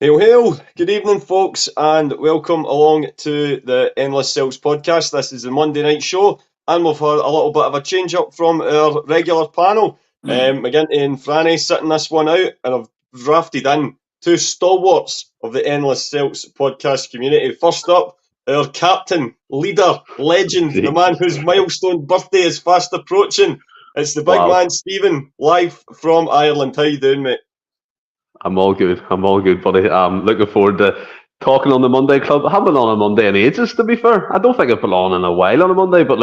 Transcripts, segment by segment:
Hail, hail! Good evening, folks, and welcome along to the Endless Celts Podcast. This is the Monday night show, and we've had a little bit of a change up from our regular panel. McGinty and Franny sitting this one out, and I've drafted in two stalwarts of the Endless Celts Podcast community. First up, our captain, leader, legend, the man whose milestone birthday is fast approaching. It's the big man, Stephen, live from Ireland. How you doing, mate? I'm all good, buddy. I'm looking forward to talking on the Monday Club. I haven't been on a Monday in ages, to be fair. I don't think I've been on in a while on a Monday, but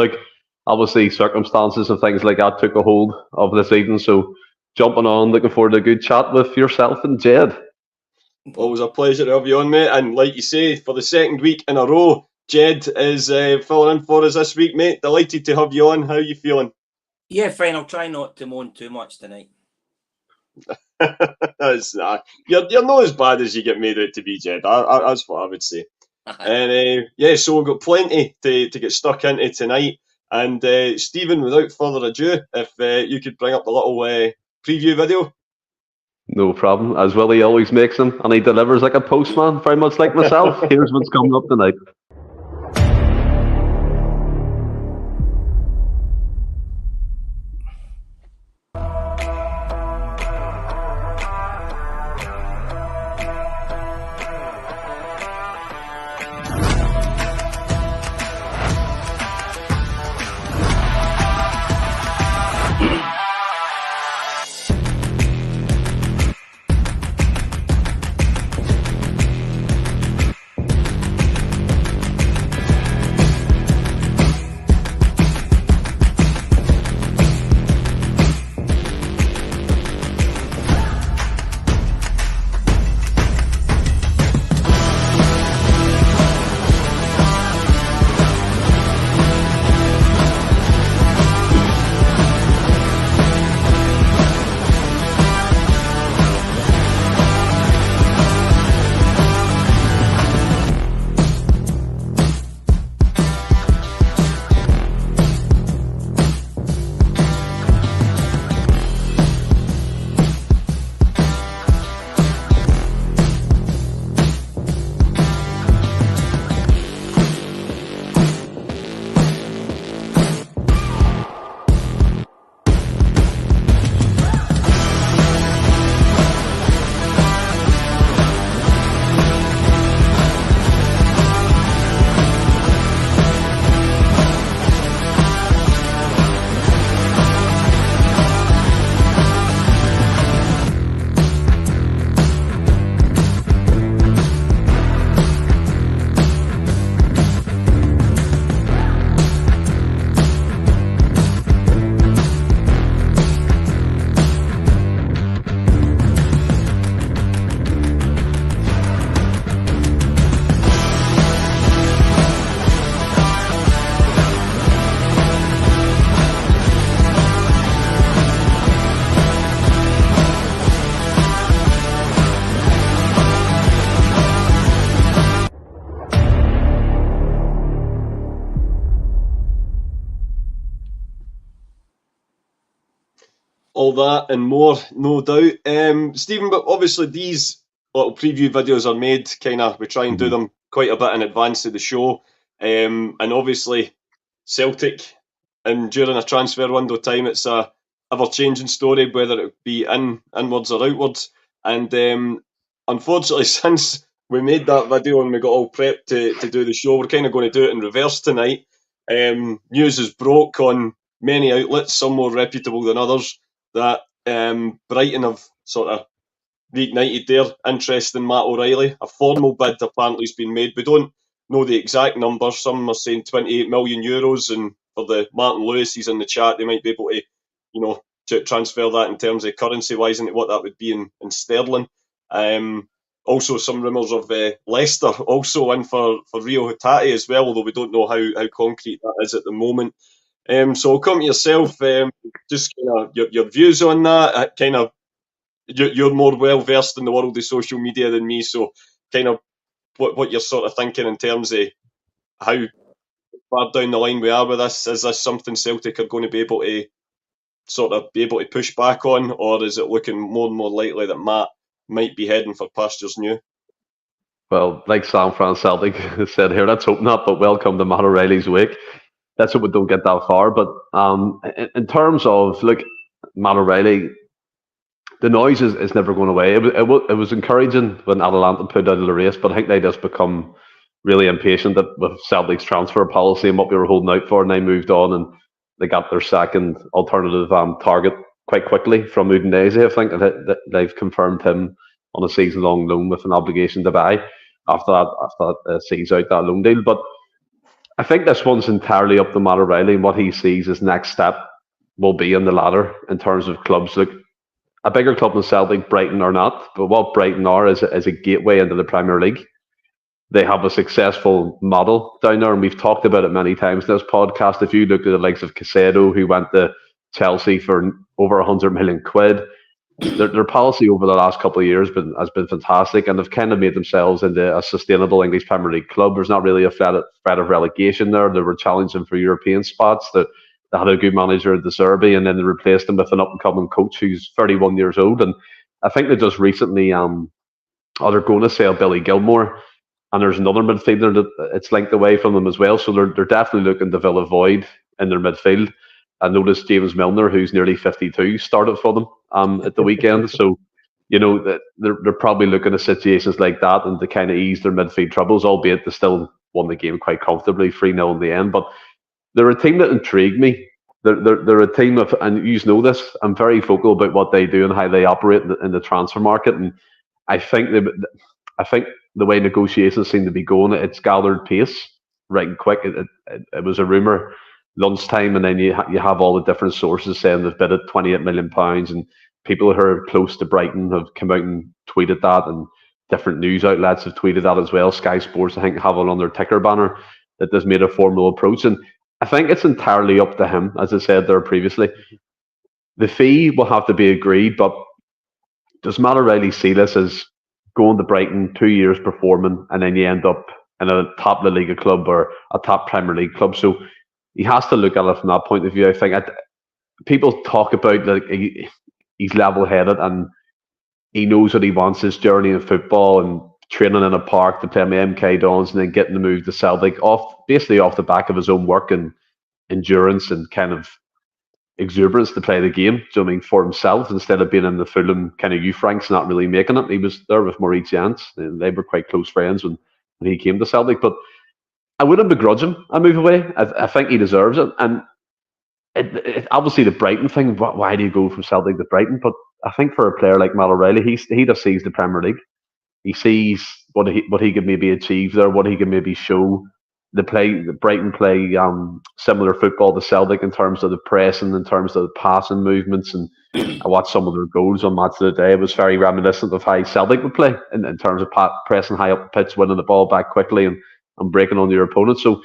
obviously circumstances and things like that took a hold of this evening. So jumping on, looking forward to a good chat with yourself and Jed. Always a pleasure to have you on, mate. And like you say, for the second week in a row, Jed is filling in for us this week, mate. Delighted to have you on. How are you feeling? Yeah, fine. I'll try not to moan too much tonight. You're not as bad as you get made out to be, Jed. That's what I would say. And so we've got plenty to get stuck into tonight. And Stephen, without further ado, if you could bring up the little preview video. No problem. As Willie always makes them, and he delivers like a postman, very much like myself. Here's what's coming up tonight. All that and more, no doubt. Stephen, but obviously these little preview videos are made we try and do them quite a bit in advance of the show. And obviously Celtic, and during a transfer window time, it's a ever-changing story, whether it be inwards or outwards. And unfortunately, since we made that video and we got all prepped to do the show, we're kind of going to do it in reverse tonight. News is broke on many outlets, some more reputable than others, that Brighton have sort of reignited their interest in Matt O'Reilly. A formal bid apparently has been made. We don't know the exact numbers. Some are saying 28 million euros, and for the Martin Lewis, he's in the chat, they might be able to, to transfer that in terms of currency-wise into what that would be in sterling. Also, some rumours of Leicester also in for Rio Hatate as well, although we don't know how concrete that is at the moment. So I'll come to yourself, just your views on that. You're more well versed in the world of social media than me, so kind of what you're sort of thinking in terms of how far down the line we are with this. Is this something Celtic are going to be able to push back on, or is it looking more and more likely that Matt might be heading for pastures new? Well, like San Fran Celtic said here, let's hope not, but welcome to Matt O'Reilly's wake. Let's hope we don't get that far. But in terms of, look, Matt O'Reilly, the noise is never going away. It was encouraging when Atalanta put out of the race, but I think they just become really impatient with Celtic's transfer policy and what we were holding out for, and they moved on and they got their second alternative target quite quickly from Udinese. I think that they've confirmed him on a season-long loan with an obligation to buy after that sees out that loan deal. But I think this one's entirely up to Matt O'Reilly and what he sees his next step will be in the ladder in terms of clubs. Look, a bigger club than Celtic, Brighton are not, but what Brighton are is a gateway into the Premier League. They have a successful model down there, and we've talked about it many times in this podcast. If you look at the likes of Caicedo, who went to Chelsea for over 100 million quid, their policy over the last couple of years has been fantastic, and they've kind of made themselves into a sustainable English Premier League club. There's not really a threat of relegation there. They were challenging for European spots. They had a good manager at De Zerbi, and then they replaced him with an up-and-coming coach who's 31 years old. And I think they just recently, they're going to sell Billy Gilmore, and there's another midfielder that it's linked away from them as well. So they're definitely looking to fill a void in their midfield. I noticed James Milner, who's nearly 52, started for them at the weekend. So, they're probably looking at situations like that and to kind of ease their midfield troubles, albeit they still won the game quite comfortably, 3-0 in the end. But they're a team that intrigue me. They're a team of, and you know this, I'm very vocal about what they do and how they operate in the transfer market. And I think the way negotiations seem to be going, it's gathered pace right and quick. It was a rumour lunchtime, and then you have all the different sources saying they've bid at £28 million, and people who are close to Brighton have come out and tweeted that, and different news outlets have tweeted that as well. Sky Sports, I think, have it on their ticker banner that they've made a formal approach, and I think it's entirely up to him, as I said there previously. The fee will have to be agreed, but does Matt O'Reilly see this as going to Brighton 2 years performing, and then you end up in a top La Liga club or a top Premier League club? So he has to look at it from that point of view. I think people talk about he's level-headed and he knows what he wants, his journey in football and training in a park to play MK Dons and then getting the move to Celtic basically off the back of his own work and endurance and kind of exuberance to play the game. Do you know what I mean? For himself, instead of being in the Fulham kind of youth ranks, not really making it. He was there with Maurice Jans, and they were quite close friends when he came to Celtic. But I wouldn't begrudge him a move away. I think he deserves it. And it obviously the Brighton thing, why do you go from Celtic to Brighton? But I think for a player like Matt O'Reilly, he just sees the Premier League. He sees what he could maybe achieve there, what he can maybe show. The Brighton play similar football to Celtic in terms of the pressing, in terms of the passing movements, and I watched some of their goals on Match of the Day. It was very reminiscent of how Celtic would play in terms of pressing high up the pitch, winning the ball back quickly, and breaking on your opponent. So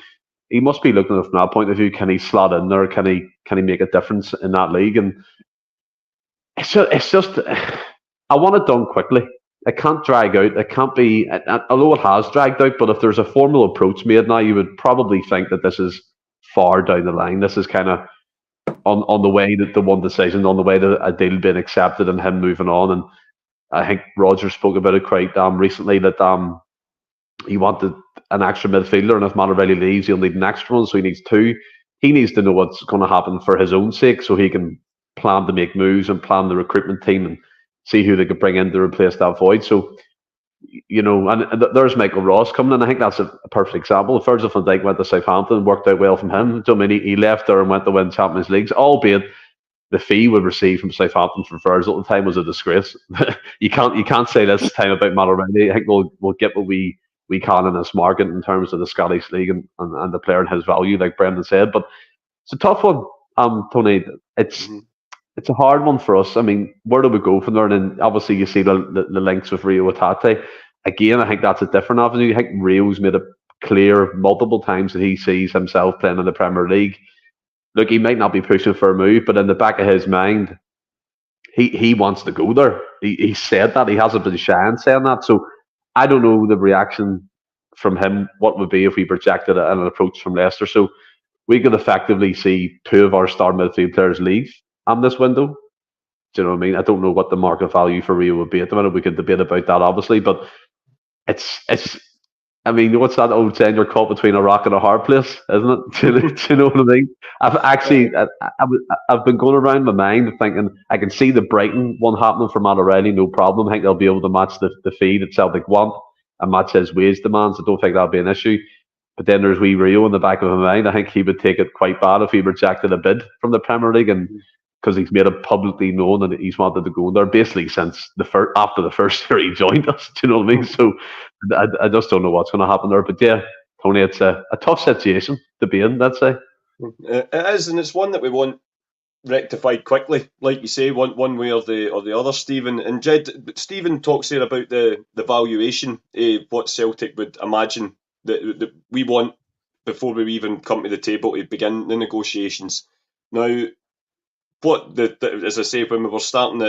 he must be looking at it from that point of view. Can he slot in there? Can he make a difference in that league? And it's just I want it done quickly. It can't drag out. It can't be, although it has dragged out, but if there's a formal approach made now, you would probably think that this is far down the line. This is kind of on the way that the one decision, on the way to a deal being accepted and him moving on. And I think Roger spoke about it quite recently that he wanted an extra midfielder, and if Matt O'Reilly leaves, he'll need an extra one, so he needs two. He needs to know what's going to happen for his own sake, so he can plan to make moves and plan the recruitment team and see who they could bring in to replace that void. So, and there's Michael Ross coming in. I think that's a perfect example. Virgil van Dijk went to Southampton, worked out well from him. He left there and went to win Champions Leagues, albeit the fee we received from Southampton for Virgil at the time was a disgrace. you can't say this time about Matt O'Reilly. I think we'll get what we can in this market in terms of the Scottish League and the player and his value, like Brendan said. But it's a tough one, Tony. It's a hard one for us. I mean, where do we go from there? And obviously, you see the links with Rio Hatate. Again, I think that's a different avenue. I think Rio's made it clear multiple times that he sees himself playing in the Premier League. Look, he might not be pushing for a move, but in the back of his mind, he wants to go there. He said that. He hasn't been shy in saying that. So I don't know the reaction from him, what would be if we projected an approach from Leicester. So we could effectively see two of our star midfield players leave this window. Do you know what I mean? I don't know what the market value for Rio would be at the minute. We could debate about that, obviously, but it's. I mean, what's that old saying? You're caught between a rock and a hard place, isn't it? Do you know what I mean? I've been going around my mind thinking I can see the Brighton one happening for Matt O'Reilly, no problem. I think they'll be able to match the fee that Celtic want and match his wage demands. I don't think that'll be an issue. But then there's wee Rio in the back of my mind. I think he would take it quite bad if he rejected a bid from the Premier League, and because he's made it publicly known that he's wanted to go in there basically since after the first year he joined us. Do you know what I mean? So I just don't know what's going to happen there. But yeah, Tony, it's a tough situation to be in, let's say. It is, and it's one that we want rectified quickly, like you say, one way or the other, Stephen. And Stephen talks here about the valuation, what Celtic would imagine that we want before we even come to the table to begin the negotiations. Now, what as I say, when we were starting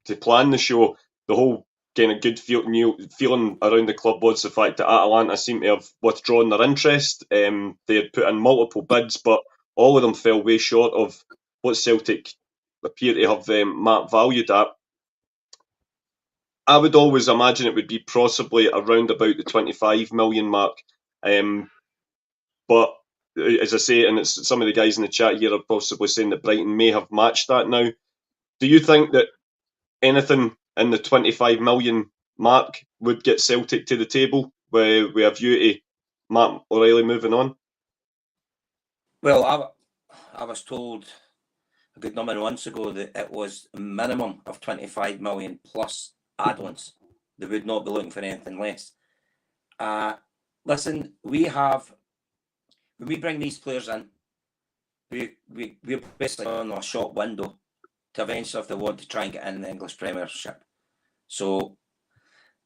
to plan the show, the whole kind of good feeling around the club was the fact that Atalanta seemed to have withdrawn their interest. They had put in multiple bids, but all of them fell way short of what Celtic appear to have valued at. I would always imagine it would be possibly around about the 25 million mark. But as I say, and it's some of the guys in the chat here are possibly saying that Brighton may have matched that now. Do you think that anything in the 25 million mark would get Celtic to the table with a view to Matt O'Reilly moving on? Well, I was told a good number of months ago that it was a minimum of 25 million plus add-ons. They would not be looking for anything less. Listen, when we bring these players in, we're basically on a short window to eventually, if they want to try and get in the English Premiership. So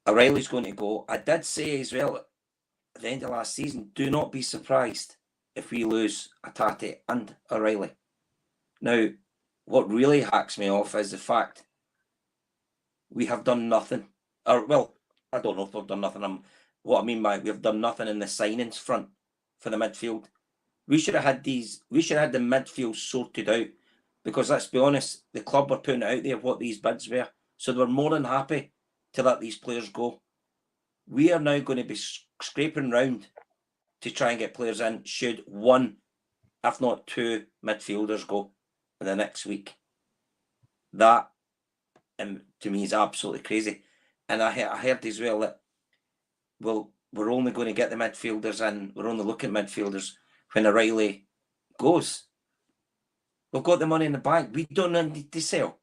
O'Reilly's going to go. I did say as well at the end of last season, do not be surprised if we lose Hatate and O'Reilly. Now, what really hacks me off is the fact we have done nothing. Or, well, I don't know if we've done nothing. What I mean by we've done nothing in the signings front for the midfield. We should have had the midfield sorted out, because let's be honest, the club were putting out there what these bids were. So they were more than happy to let these players go. We are now going to be scraping round to try and get players in should one, if not two, midfielders go in the next week. That, to me, is absolutely crazy. And I heard as well that, well, we're only going to get the midfielders in, we're only looking at midfielders when O'Reilly goes. We've got the money in the bank. We don't need to sell.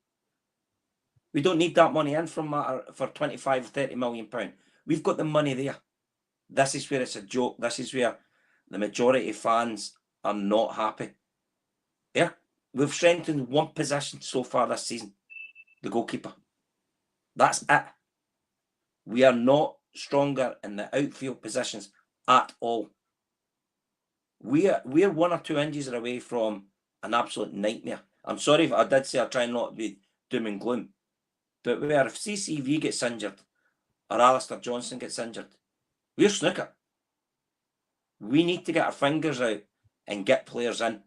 We don't need that money in for 25 or 30 million pounds. We've got the money there. This is where it's a joke. This is where the majority of fans are not happy. Yeah, we've strengthened one position so far this season, the goalkeeper. That's it. We are not stronger in the outfield positions at all. We're 1 or 2 inches away from an absolute nightmare. I'm sorry if I did say I try not to be doom and gloom, but where if CCV gets injured or Alistair Johnson gets injured, we're snooker. We need to get our fingers out and get players in.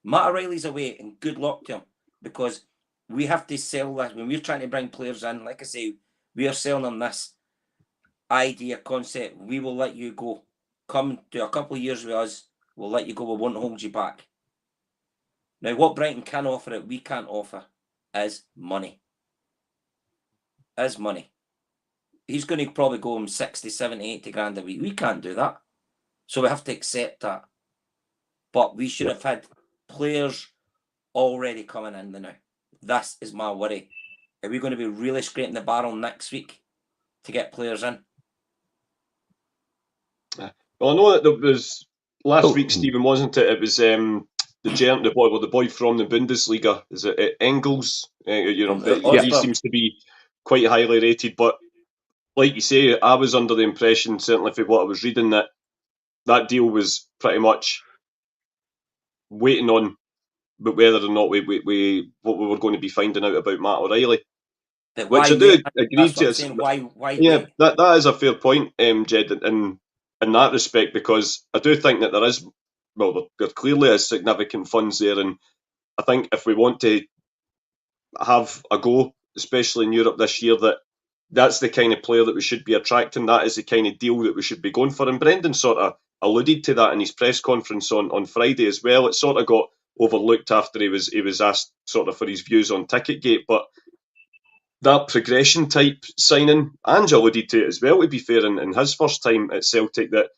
Matt O'Reilly's away, and good luck to him, because we have to sell this. When we're trying to bring players in, like I say, we are selling them this idea, concept. We will let you go. Come to a couple of years with us, we'll let you go. We won't hold you back. Now, what Brighton can offer that we can't offer is money. He's going to probably go him 60, 70, 80 grand a week. We can't do that. So we have to accept that. But we should have had players already coming in now. This is my worry. Are we going to be really scraping the barrel next week to get players in? Well, I know that there was last week, Stephen, wasn't it? It was the boy from the Bundesliga. Is it Engels? He seems to be quite highly rated. But like you say, I was under the impression, certainly from what I was reading, that deal was pretty much waiting on, but whether or not we were going to be finding out about Matt O'Reilly. Which I do agree to. Why? Yeah, that is a fair point, Jed, in that respect, because I do think that there clearly is significant funds there, and I think if we want to have a go, especially in Europe this year, that that's the kind of player that we should be attracting. That is the kind of deal that we should be going for. And Brendan sort of alluded to that in his press conference on Friday as well. It sort of got overlooked after he was asked sort of for his views on Ticketgate, but that progression type signing, Ange alluded to it as well, to be fair, in his first time at Celtic, that,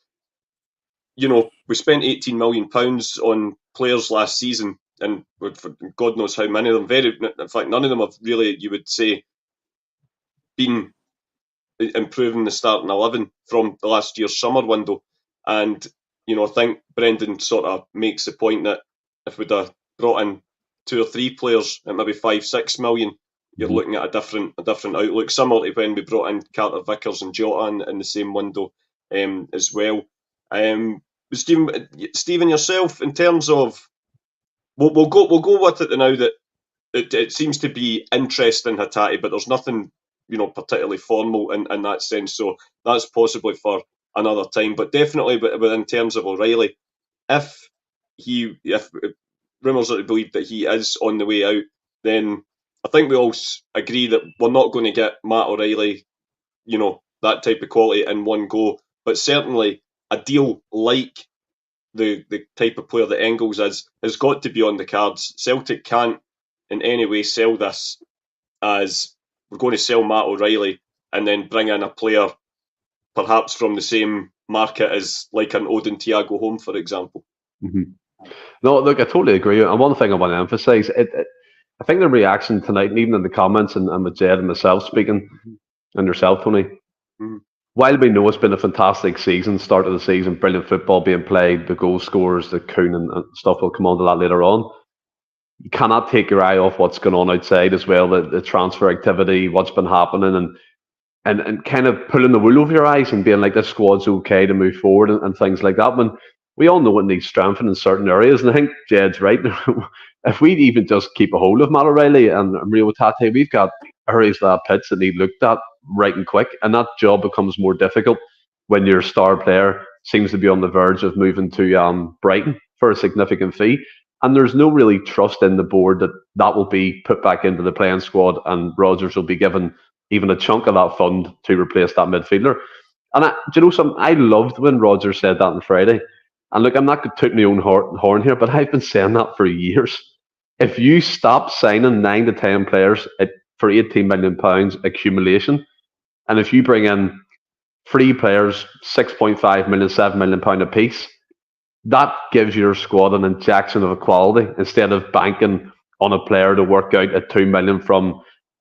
you know, we spent £18 million on players last season, and God knows how many of them, in fact, none of them have really, you would say, been improving the starting 11 from the last year's summer window. And, you know, I think Brendan sort of makes the point that if we'd have brought in 2 or 3 players at maybe 5-6 million, you're looking at a different outlook, similar to when we brought in Carter Vickers and Jota in the same window as well. Stephen, yourself, in terms of, we'll go with it now that it seems to be interest in Hatate, but there's nothing, you know, particularly formal in that sense. So that's possibly for another time. But definitely, but in terms of O'Reilly, if rumours are to believe that he is on the way out, then I think we all agree that we're not going to get Matt O'Reilly, you know, that type of quality in one go. But certainly a deal like the type of player that Engels is has got to be on the cards. Celtic can't in any way sell this as we're going to sell Matt O'Reilly and then bring in a player perhaps from the same market as like an Odin Thiago Home, for example. Mm-hmm. No, look, I totally agree. And one thing I want to emphasise, I think the reaction tonight, and even in the comments, and with Jed and myself speaking, and yourself, Tony, while we know it's been a fantastic season, start of the season, brilliant football being played, the goal scorers, the Kuhn and stuff, will come on to that later on. You cannot take your eye off what's going on outside as well, the transfer activity, what's been happening, and kind of pulling the wool over your eyes and being like, this squad's okay to move forward and things like that. When we all know it needs strengthening in certain areas, and I think Jed's right. If we even just keep a hold of Matt O'Reilly and Rio Hatate, we've got areas of that pitch that need looked at right and quick, and that job becomes more difficult when your star player seems to be on the verge of moving to Brighton for a significant fee. And there's no really trust in the board that will be put back into the playing squad, and Rodgers will be given even a chunk of that fund to replace that midfielder. And do you know something? I loved when Rodgers said that on Friday. And look, I'm not tooting my own horn here, but I've been saying that for years. If you stop signing 9 to 10 players for £18 million accumulation, and if you bring in 3 players, 6.5 million, £7 million a piece, that gives your squad an injection of quality instead of banking on a player to work out at 2 million from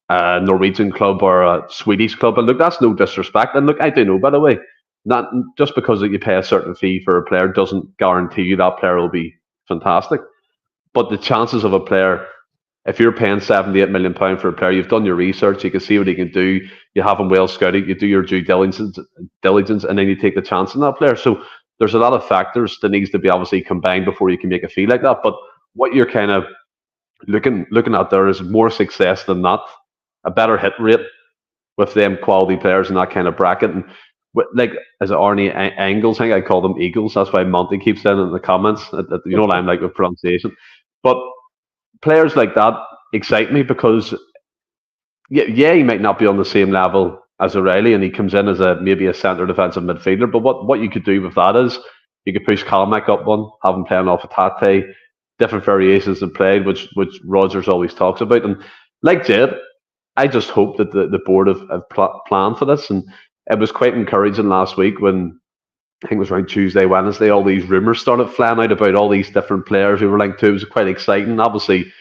a Norwegian club or a Swedish club. And look, that's no disrespect. And look, I do know, by the way, not just because you pay a certain fee for a player doesn't guarantee you that player will be fantastic. But the chances of a player, if you're paying £78 million for a player, you've done your research, you can see what he can do, you have him well scouted, you do your due diligence, and then you take the chance on that player. So there's a lot of factors that needs to be obviously combined before you can make a fee like that. But what you're kind of looking at there is more success than that, a better hit rate with them quality players in that kind of bracket. And like, as Arnie Engels, I think I call them Eagles. That's why Monty keeps saying in the comments. You know what I'm like with pronunciation. But players like that excite me because, yeah, he might not be on the same level as O'Reilly, and he comes in as maybe a centre defensive midfielder. But what you could do with that is you could push Kalmack up one, have him playing off of Tate, different variations of play, which Rodgers always talks about. And like Jed, I just hope that the board have planned for this. And it was quite encouraging last week when, I think it was around Tuesday, Wednesday, all these rumours started flying out about all these different players who were linked to. It was quite exciting. Obviously,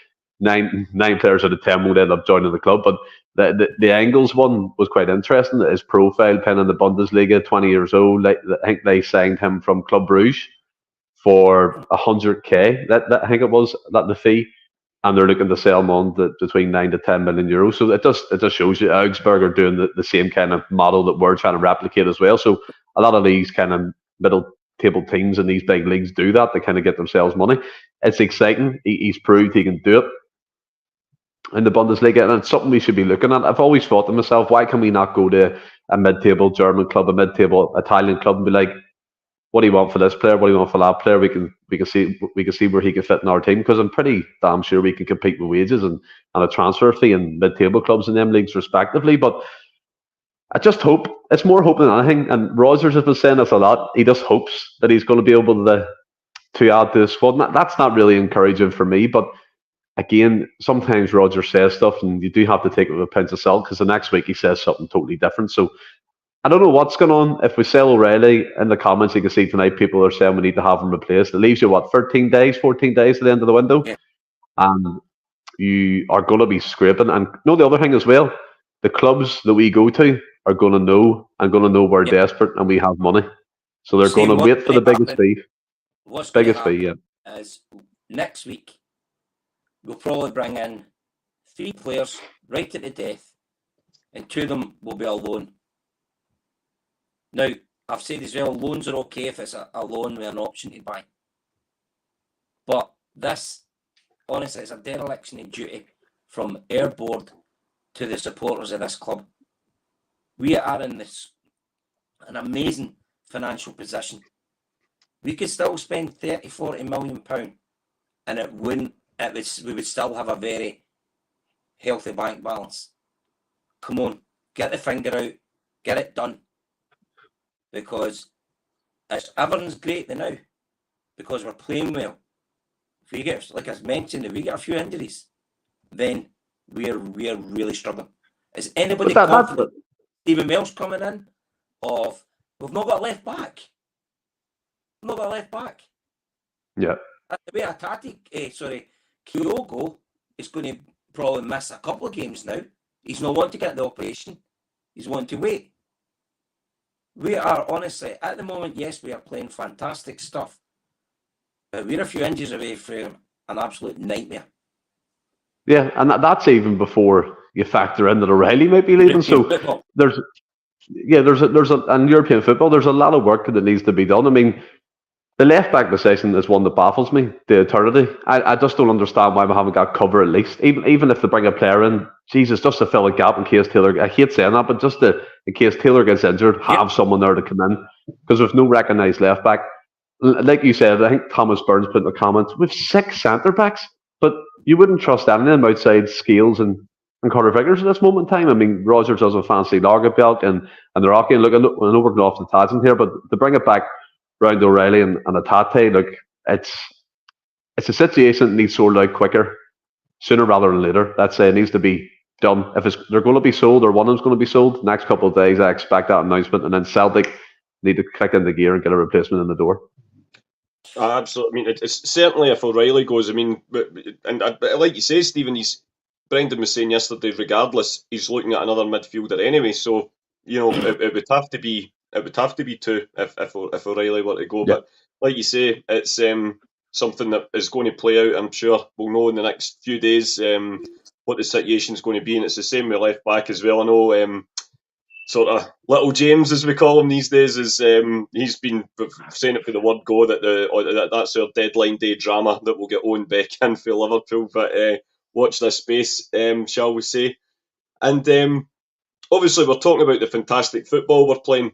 nine players out of 10 would end up joining the club, but the Engels one was quite interesting. His profile, playing in the Bundesliga, 20 years old. I think they signed him from Club Brugge for 100k. I think it was the fee, and they're looking to sell him on between 9 to 10 million euros. So it just shows you Augsburg are doing the same kind of model that we're trying to replicate as well. So a lot of these kind of middle table teams in these big leagues do that. They kind of get themselves money. It's exciting. He's proved he can do it in the Bundesliga, and it's something we should be looking at. I've always thought to myself, why can we not go to a mid-table German club, a mid-table Italian club, and be like, what do you want for this player? What do you want for that player? We can see where he can fit in our team, because I'm pretty damn sure we can compete with wages and a transfer fee in mid-table clubs in them leagues respectively. But I just hope it's more hope than anything. And Rodgers has been saying this a lot. He just hopes that he's going to be able to add to the squad. And that's not really encouraging for me. But again, sometimes Rodgers says stuff, and you do have to take it with a pinch of salt because the next week he says something totally different. So I don't know what's going on. If we sell O'Reilly, in the comments you can see tonight, people are saying we need to have him replaced. It leaves you, 13 days, 14 days to the end of the window. Yeah. And you are going to be scraping. And the other thing as well, the clubs that we go to are going to know we're desperate and we have money. So they're going to wait for the biggest fee. What's biggest fee, yeah. Is next week we'll probably bring in 3 players right to the death, and 2 of them will be a loan. Now, I've said as well, loans are okay if it's a loan with an option to buy. But this, honestly, is a dereliction of duty from our board to the supporters of this club. We are in an amazing financial position. We could still spend 30-40 million pounds and we would still have a very healthy bank balance. Come on, get the finger out, get it done. Because everything's great now, because we're playing well. If we get, like I mentioned, if we get a few injuries, then we're really struggling. Is anybody confident Stephen Mills coming in? We've not got a left back. Yeah. The way Kyogo is going to probably miss a couple of games now. He's not wanting to get the operation. He's wanting to wait. We are honestly, at the moment, yes, we are playing fantastic stuff. But we're a few inches away from an absolute nightmare. Yeah, and that's even before you factor in that O'Reilly might be leaving. So there's in European football, there's a lot of work that needs to be done. I mean, the left back position is one that baffles me to eternity. I just don't understand why we haven't got cover at least. Even if they bring a player in, Jesus, just to fill a gap in case Taylor. I hate saying that, but just in case Taylor gets injured, have someone there to come in, because there's no recognised left back. Like you said, I think Thomas Burns put in the comments, we've 6 centre backs, but you wouldn't trust any of them outside Scales and Carter Vickers at this moment in time. I mean, Rodgers doesn't fancy Lagerbielk and they're okay. Look, I know we're going off the tangent here, but to bring it back round O'Reilly and Atate, look, it's a situation that needs sorted out quicker, sooner rather than later. It needs to be done. If they're going to be sold, or one of them's going to be sold, next couple of days, I expect that announcement, and then Celtic need to click into gear and get a replacement in the door. Absolutely. I mean, it's certainly if O'Reilly goes. I mean, and like you say, Stephen, Brendan was saying yesterday, regardless, he's looking at another midfielder anyway. So it would have to be 2 if O'Reilly were to go. Yeah. But like you say, it's something that is going to play out. I'm sure we'll know in the next few days what the situation is going to be, and it's the same with left back as well. I know sort of little James, as we call him these days, is he's been saying it for the word go that that's our deadline day drama that will get Owen Beck in for Liverpool. But watch this space, shall we say? And obviously, we're talking about the fantastic football we're playing,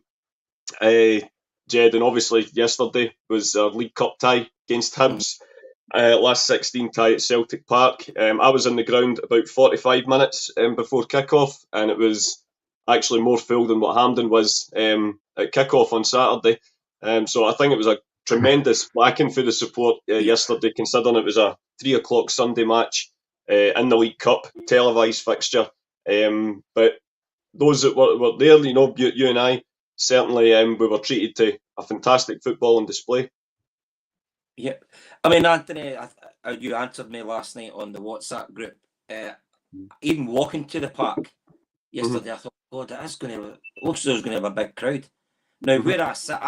Jed, and obviously yesterday was our League Cup tie against Hibs. Last 16 tie at Celtic Park. I was in the ground about 45 minutes before kick-off, and it was actually more full than what Hampden was at kick-off on Saturday. So I think it was a tremendous backing for the support yesterday, considering it was a 3 o'clock Sunday match in the League Cup, televised fixture. But those that were there, you and I, certainly we were treated to a fantastic football on display. Yeah. I mean, Anthony, you answered me last night on the WhatsApp group. Even walking to the park yesterday, I thought, God, looks like there's going to have a big crowd. Now, where I sit,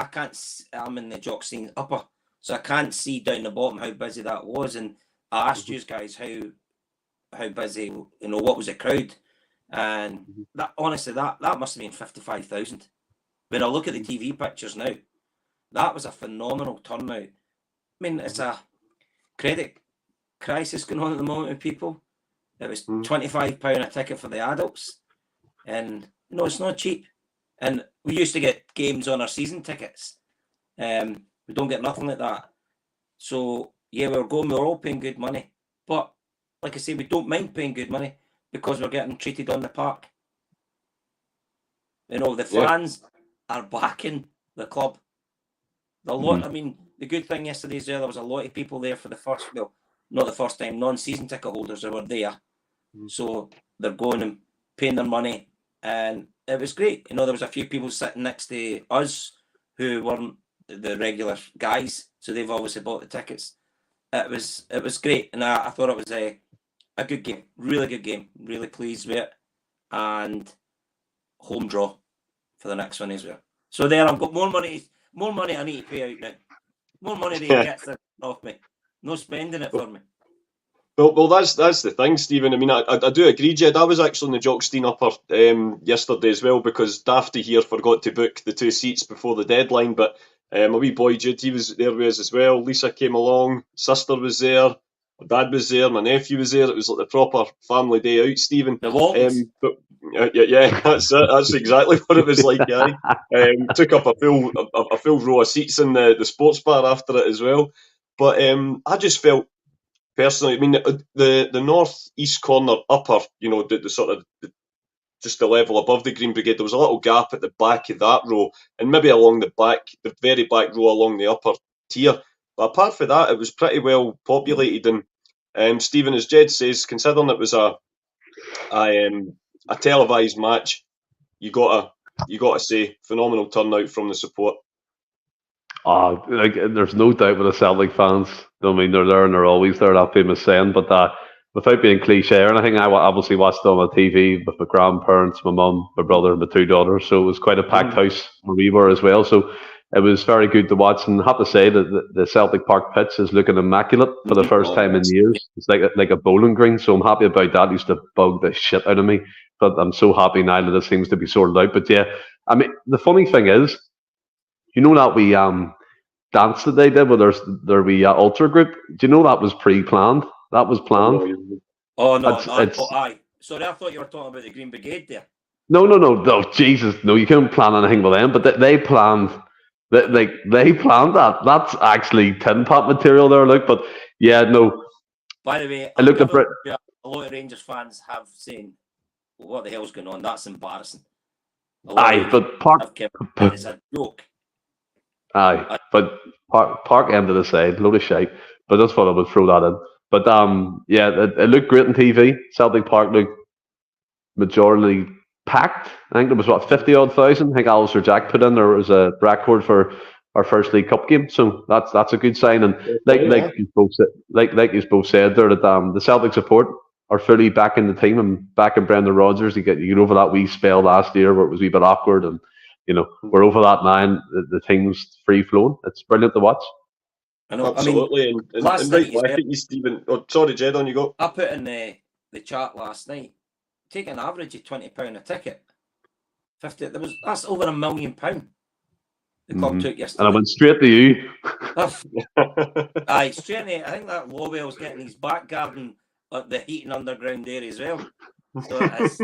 I'm in the Jock Scene upper, so I can't see down the bottom how busy that was. And I asked you guys how busy, what was the crowd? And that honestly, that must have been 55,000. When I look at the TV pictures now, that was a phenomenal turnout. I mean, it's a credit crisis going on at the moment with people. It was £25 a ticket for the adults. And, it's not cheap. And we used to get games on our season tickets. We don't get nothing like that. So, yeah, we're all paying good money. But, like I say, we don't mind paying good money because we're getting treated on the park. You know, the fans are backing the club. I mean, the good thing yesterday is there was a lot of people there for the first, well, not the first time, non-season ticket holders that were there. So they're going and paying their money, and it was great. You know, there was a few people sitting next to us who weren't the regular guys, so they've obviously bought the tickets. It was great, and I thought it was a good game, really good game. Really pleased with it, and home draw for the next one as well. So there, I've got more money I need to pay out now. More money than he gets off me. No spending it for me. Well, that's the thing, Stephen. I mean, I do agree, Jed. I was actually in the Jockstein Upper yesterday as well, because Dafty here forgot to book the 2 seats before the deadline. But my wee boy Jude, he was there with us as well. Lisa came along, sister was there, my dad was there, my nephew was there. It was like the proper family day out, Stephen. The Waltons. Yeah, that's it. That's exactly what it was like. Took up a full row of seats in the sports bar after it as well. But I just felt, personally, I mean, the north-east corner upper, you know, the sort of just the level above the Green Brigade, there was a little gap at the back of that row, and maybe along the very back row along the upper tier. But apart from that, it was pretty well populated. And Stephen, as Jed says, considering it was a televised match, you gotta say phenomenal turnout from the support. There's no doubt with the Celtic fans. I mean, they're there and they're always there, that famous saying. But without being cliche or anything, I obviously watched it on the TV with my grandparents, my mum, my brother, and my 2 daughters. So it was quite a packed house where we were as well. So it was very good to watch. And I have to say that the Celtic Park pitch is looking immaculate for the first time in years. It's like a bowling green. So I'm happy about that. It used to bug the shit out of me. But I'm so happy now that it seems to be sorted out. But yeah, I mean, the funny thing is, you know that we dance that they did with their wee ultra group? Do you know that was pre-planned? That was planned. Oh no! Aye. Sorry, I thought you were talking about the Green Brigade there. No, Jesus, no! You can't plan anything with them, but they planned. They planned that. That's actually tin pot material there, look. But yeah, no. By the way, I looked at a lot of Rangers fans have saying, "What the hell's going on? That's embarrassing." Aye, but Park. It's a joke. Aye, but Park end of the side, load of shite. But that's what I would throw that in. But yeah, it looked great on TV. Celtic Park looked majorly packed. I think there was 50-odd thousand. I think Alistair Jack put in there was a record for our first League Cup game, so that's a good sign. And like you both said there, that the Celtic support are fully back in the team and back in Brendan Rodgers. You get over that wee spell last year where it was a wee bit awkward, and you know we're over that now. And the team's free flowing. It's brilliant to watch. I know, absolutely. And right back at you, Stephen. Oh, sorry, Jed, on you go. I put in the chat last night. Take an average of £20 a ticket. 50. That's over £1 million. The club took yesterday. And I went straight to you. Aye, straight to, I think that Lowell's getting his back garden at the Heating Underground there as well. So it is.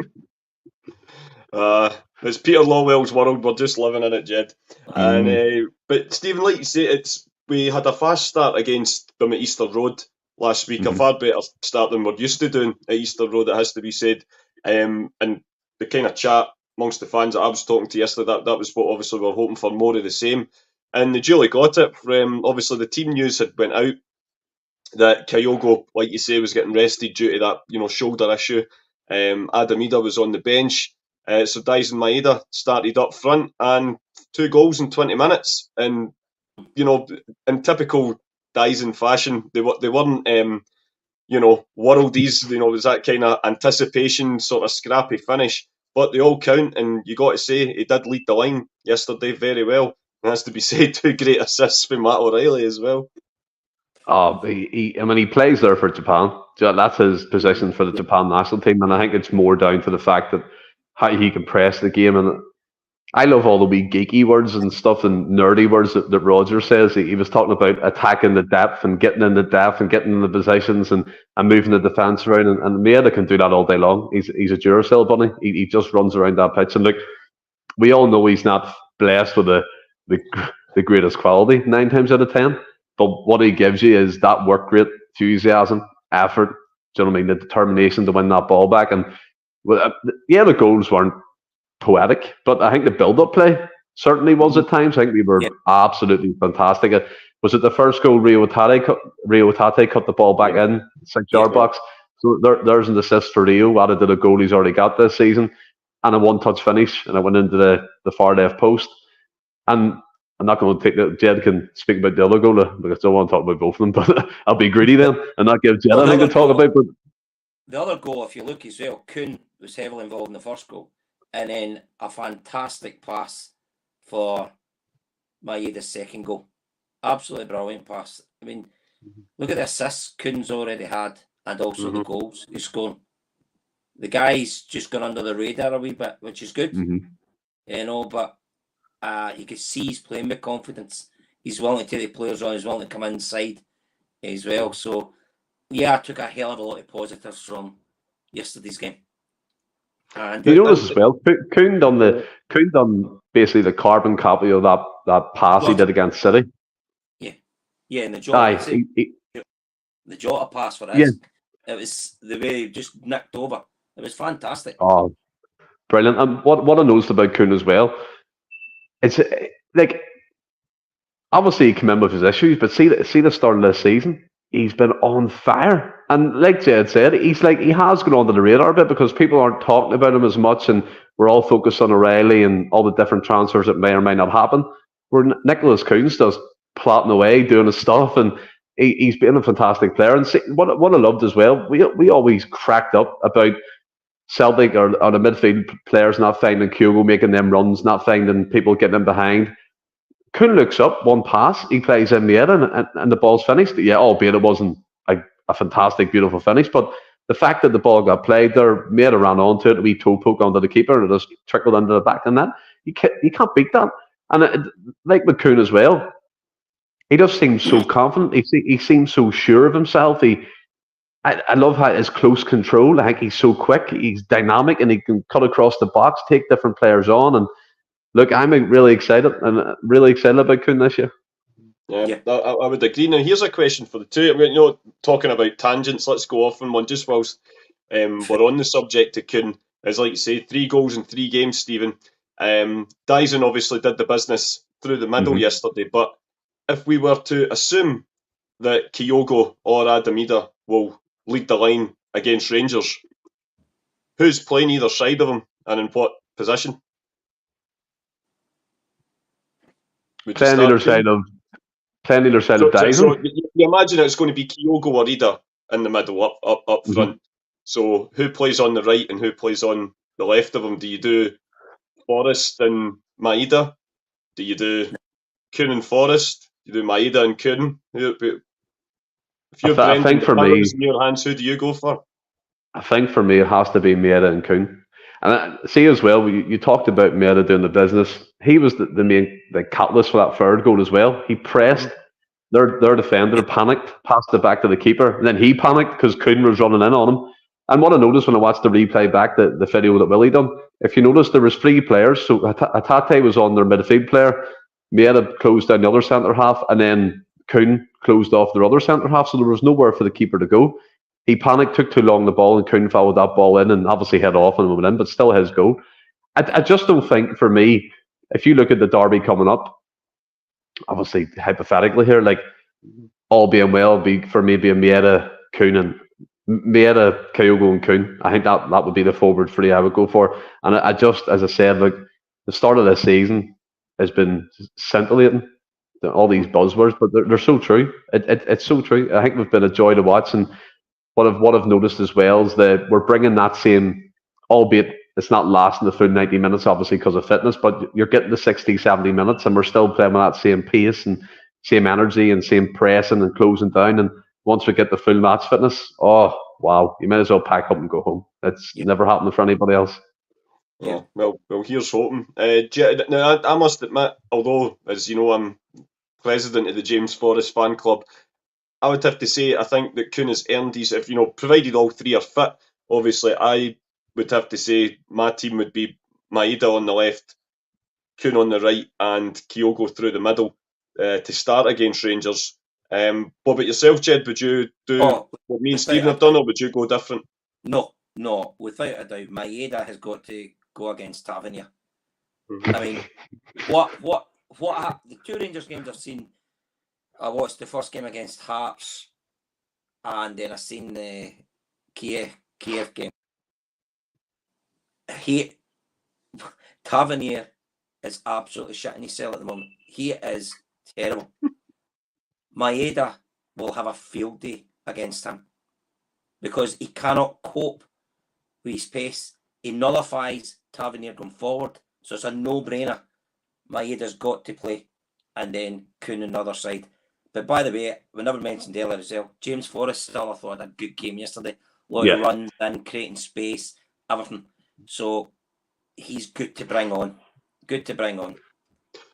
It's Peter Lawwell's world. We're just living in it, Jed. And but Stephen, like you say, we had a fast start against them at Easter Road last week. A far better start than we're used to doing at Easter Road, it has to be said. And the kind of chat amongst the fans that I was talking to yesterday, that was what obviously we were hoping for, more of the same. And they duly got it. Obviously, the team news had went out that Kyogo, like you say, was getting rested due to that shoulder issue. Adamida was on the bench. So Dyson Maeda started up front, and 2 goals in 20 minutes. And in typical Dyson fashion, they weren't, worldies. It was that kind of anticipation, sort of scrappy finish. But they all count, and you got to say he did lead the line yesterday very well. And has to be said, 2 great assists from Matt O'Reilly as well. Oh, he plays there for Japan. That's his position for the Japan national team, and I think it's more down to the fact that how he can press the game. And I love all the wee geeky words and stuff and nerdy words that Roger says. He was talking about attacking the depth and getting in the depth and getting in the positions and moving the defence around. And Maeda can do that all day long. He's a Duracell bunny. He just runs around that pitch. And look, we all know he's not blessed with the greatest quality 9 times out of 10. But what he gives you is that work rate, enthusiasm, effort. Do you know what I mean? The determination to win that ball back. And the goals weren't poetic, but I think the build-up play certainly was at times. I think we were absolutely fantastic. Was it the first goal? Rio Tate cut the ball back in 6-yard box. So there's an assist for Rio added to the goal he's already got this season, and a one-touch finish, and it went into the far left post. And I'm not going to take that. Jed can speak about the other goal because I don't want to talk about both of them, but I'll be greedy then and not give Jed anything to talk about. But the other goal, if you look as well, Kuhn was heavily involved in the first goal, and then a fantastic pass for Maeda's second goal. Absolutely brilliant pass. I mean, look at the assists Kuhn's already had, and also the goals he's scored. The guy's just gone under the radar a wee bit, which is good, you know. But you can see he's playing with confidence. He's willing to take the players on. He's willing to come inside as well. So, yeah, I took a hell of a lot of positives from yesterday's game. And you notice as well, Kuhn done basically the carbon copy of that pass he did against City. Yeah, and the Jota, the Jota pass for us, it was the way he just nicked over. It was fantastic. Oh, brilliant! And what I noticed about Kuhn as well, it's like obviously he came in with his issues, but see the start of this season, he's been on fire. And like Jed said, he has gone under the radar a bit because people aren't talking about him as much, and we're all focused on O'Reilly and all the different transfers that may or may not happen. Where Nicholas Kuhn's just plotting away, doing his stuff, and he's been a fantastic player. And see, what I loved as well, we always cracked up about Celtic or the midfield players not finding Kyogo, making them runs, not finding people getting in behind. Kuhn looks up, one pass, he plays in Maeda, and the ball's finished. Yeah, albeit it wasn't a fantastic, beautiful finish, but the fact that the ball got played there, Maeda ran onto it, a wee toe poke onto the keeper, and it just trickled into the back of the net. You can't beat that. And like with Kuhn as well, he just seems so confident. He seems so sure of himself. I love how his close control. I think he's so quick. He's dynamic, and he can cut across the box, take different players on. And look, I'm really excited about Kuhn this year. Yeah. I would agree. Now, here's a question for the two. I mean, talking about tangents, let's go off on one just whilst we're on the subject of Kuhn. As like you say, 3 goals in 3 games, Stephen. Dyson obviously did the business through the middle yesterday, but if we were to assume that Kyogo or Adamida will lead the line against Rangers, who's playing either side of him and in what position? Playing either side of Dyson. So you imagine it's going to be Kyogo or Ida in the middle, up front. So who plays on the right and who plays on the left of him? Do you do Forrest and Maeda? Do you do Kuhn and Forrest? Do you do Maeda and Kuhn? If you're I think for me, in your hands, who do you go for? I think for me it has to be Maeda and Kuhn. And see as well, you talked about Maeda doing the business. He was the main catalyst for that third goal as well. He pressed their defender, panicked, passed it back to the keeper, and then he panicked because Kuhn was running in on him. And what I noticed when I watched the replay back, the video that Willie done, if you notice, there was 3 players. So Hatate was on their midfield player, Maeda closed down the other centre half, and then Kuhn closed off their other centre half. So there was nowhere for the keeper to go. He panicked, took too long the ball, and Kuhn followed that ball in and obviously head off and went in, but still his goal. I just don't think, for me, if you look at the derby coming up, obviously hypothetically here, like all being well, for me being Maeda, Kuhn, and Maeda, Kyogo, and Kuhn. I think that would be the forward 3 I would go for. And I just, as I said, like the start of this season has been scintillating. All these buzzwords, but they're so true. It's so true. I think we've been a joy to watch, and what I've noticed as well is that we're bringing that same, albeit it's not lasting the full 90 minutes, obviously because of fitness, but you're getting the 60, 70 minutes, and we're still playing with that same pace and same energy and same pressing and closing down. And once we get the full match fitness, oh wow, you might as well pack up and go home. It's never happened for anybody else. Yeah, well, here's hoping. Now, I must admit, although, as you know, I'm president of the James Forrest fan club, I would have to say I think that Kuhn has earned these, if provided all 3 are fit. Obviously, I would have to say my team would be Maeda on the left, Kuhn on the right, and Kyogo through the middle to start against Rangers. What about yourself, Jed? Would you do what me and Stephen have done, or would you go different? No, without a doubt, Maeda has got to go against Tavernier. I mean, what the two Rangers games I've seen, I watched the first game against Hearts, and then I seen the Kiev game. Tavernier is absolutely shitting himself at the moment. He is terrible. Maeda will have a field day against him because he cannot cope with his pace. He nullifies Tavernier going forward, so it's a no-brainer. Maeda's got to play, and then Kuhn on the other side. But by the way, we never mentioned earlier as well, James Forrest still, I thought, had a good game yesterday. A lot of runs and creating space, everything. So he's good to bring on. Good to bring on.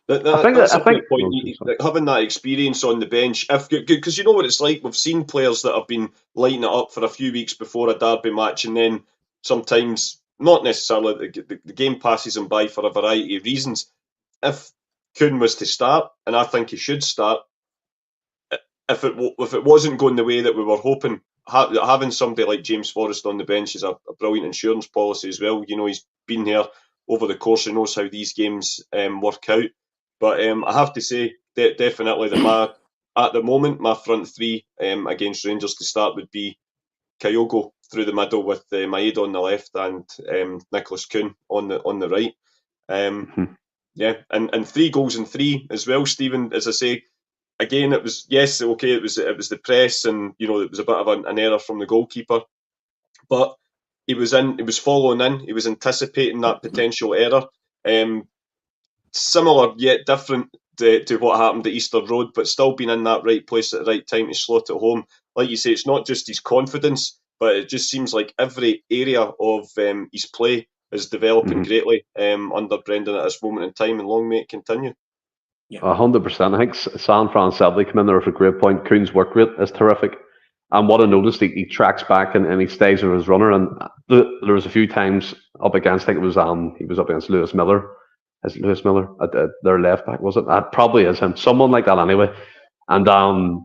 That's a good point. Having that experience on the bench, because you know what it's like. We've seen players that have been lighting it up for a few weeks before a derby match, and then sometimes, not necessarily, the game passes them by for a variety of reasons. If Kuhn was to start, and I think he should start, if it wasn't going the way that we were hoping, having somebody like James Forrest on the bench is a brilliant insurance policy as well. You know, he's been here over the course, he knows how these games work out. But I have to say, definitely that at the moment, my front three against Rangers to start would be Kyogo through the middle with Maeda on the left and Nicholas Kuhn on the right. Yeah, and 3 goals in 3 as well, Stephen. As I say, again, it was it was the press, and you know it was a bit of an error from the goalkeeper, but he was following in, he was anticipating that potential error. Similar yet different to what happened at Easter Road, but still being in that right place at the right time to slot it home. Like you say, it's not just his confidence, but it just seems like every area of his play is developing greatly under Brendan at this moment in time, and long may it continue. 100%. I think San Fran Celtic come in there with a great point. Kuhn's work rate is terrific. And what I noticed, he tracks back and he stays with his runner. And there was a few times up against, I think it was he was up against Lewis Miller. Is it Lewis Miller at their left back? Was it? That probably is him. Someone like that anyway. And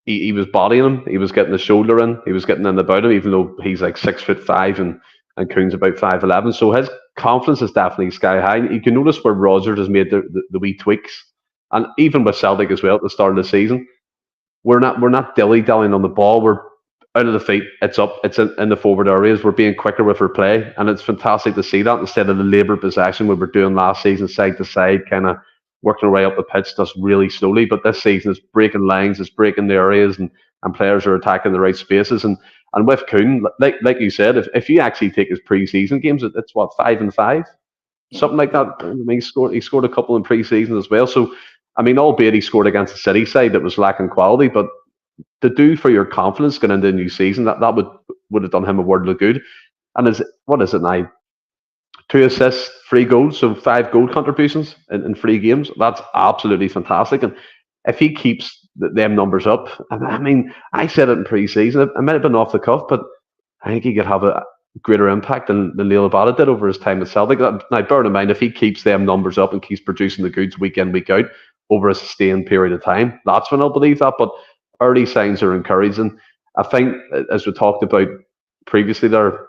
he was bodying him. He was getting the shoulder in. He was getting in about him, even though he's like 6'5" and Kuhn's about 5'11". So his confidence is definitely sky high. You can notice where Rodgers has made the wee tweaks. And even with Celtic as well at the start of the season, we're not dilly-dallying on the ball. We're out of the feet. It's up. It's in the forward areas. We're being quicker with our play, and it's fantastic to see that instead of the laboured possession we were doing last season, side to side, kind of working our way up the pitch just really slowly. But this season it's breaking lines, it's breaking the areas, and players are attacking the right spaces. And with Kuhn, like you said, if you actually take his pre-season games, it's what 5-5, something like that. I mean, he scored a couple in pre-season as well. So I mean, albeit he scored against the City side that was lacking quality, but to do for your confidence going into the new season, that would have done him a world of good. And what is it now? 2 assists, 3 goals, so 5 goal contributions in 3 games. That's absolutely fantastic. And if he keeps them numbers up, I mean, I said it in pre-season. It might have been off the cuff, but I think he could have a greater impact than Neil Abada did over his time at Celtic. Now, bear in mind, if he keeps them numbers up and keeps producing the goods week in, week out over a sustained period of time, that's when I'll believe that. But early signs are encouraging. I think, as we talked about previously there,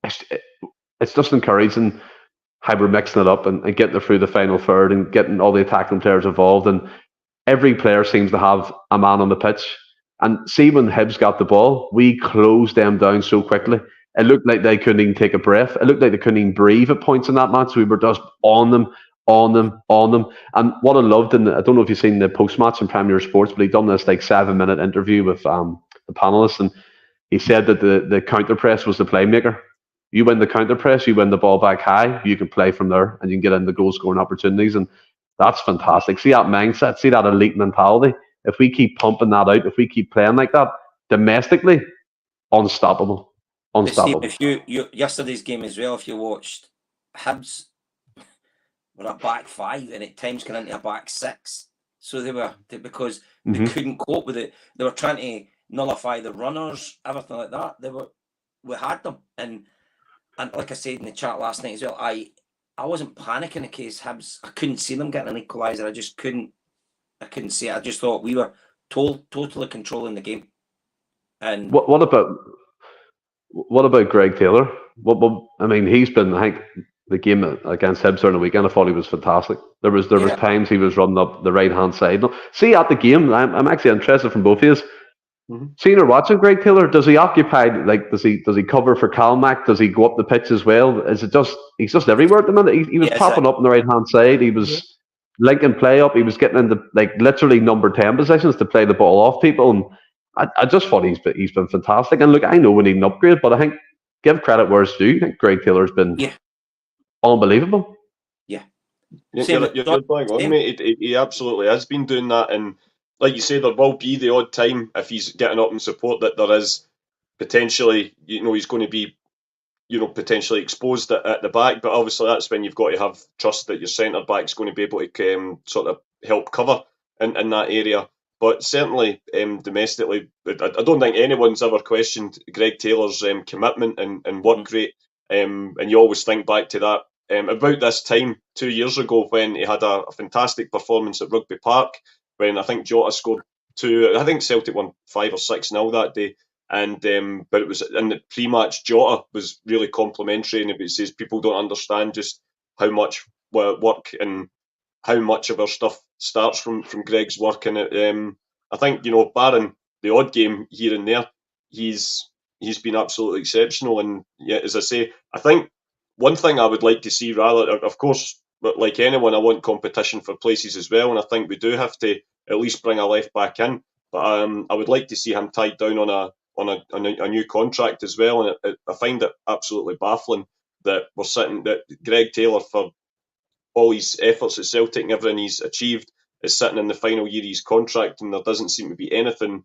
it's just encouraging how we're mixing it up and getting it through the final third and getting all the attacking players involved. And every player seems to have a man on the pitch. And see, when Hibs got the ball, we closed them down so quickly. It looked like they couldn't even take a breath. It looked like they couldn't even breathe at points in that match. We were just on them. And what I loved, and I don't know if you've seen the post-match in Premier Sports, but he done this like 7-minute interview with the panelists, and he said that the counter press was the playmaker. You win the counter press, you win the ball back high, you can play from there, and you can get into goal scoring opportunities, and that's fantastic. See that mindset, see that elite mentality. If we keep pumping that out, if we keep playing like that domestically, unstoppable. Steve, if you yesterday's game as well, if you watched, Hibs were a back 5 and at times going into a back 6. So because they couldn't cope with it. They were trying to nullify the runners, everything like that. We had them, and like I said in the chat last night as well, I wasn't panicking in case Hibs. I couldn't see them getting an equaliser. I couldn't see it. I just thought we were totally controlling the game. And what about Greg Taylor? I mean, he's been, I think, the game against Hibs during the weekend, I thought he was fantastic. There was times he was running up the right hand side. No, see, at the game, I'm actually interested from both of you. Mm-hmm. Seeing or watching Greg Taylor, does he occupy, like, does he cover for Calmac? Does he go up the pitch as well? Is it just he's just everywhere at the minute? He was popping up on the right hand side. He was linking play up. He was getting into like literally number 10 positions to play the ball off people. And I just thought he's been fantastic. And look, I know we need an upgrade, but I think give credit where it's due. I think Greg Taylor's been unbelievable. Yeah, you're bang on, mate. He absolutely has been doing that, and like you say, there will be the odd time if he's getting up in support that there is potentially, he's going to be, potentially exposed at the back. But obviously, that's when you've got to have trust that your centre back's going to be able to sort of help cover in that area. But certainly, domestically, I don't think anyone's ever questioned Greg Taylor's commitment and work rate. And you always think back to that. About this time 2 years ago when he had a fantastic performance at Rugby Park, when I think Jota scored 2. I think Celtic won 5 or 6-0 that day, and but it was in the pre-match. Jota was really complimentary, and it says people don't understand just how much work and how much of our stuff starts from Greg's work. And I think barring the odd game here and there, he's been absolutely exceptional. And yeah, as I say, I think one thing I would like to see, rather, of course, but like anyone, I want competition for places as well, and I think we do have to at least bring a left back in. But I would like to see him tied down on a new contract as well. And I find it absolutely baffling that Greg Taylor, for all his efforts at Celtic and everything he's achieved, is sitting in the final year of his contract, and there doesn't seem to be anything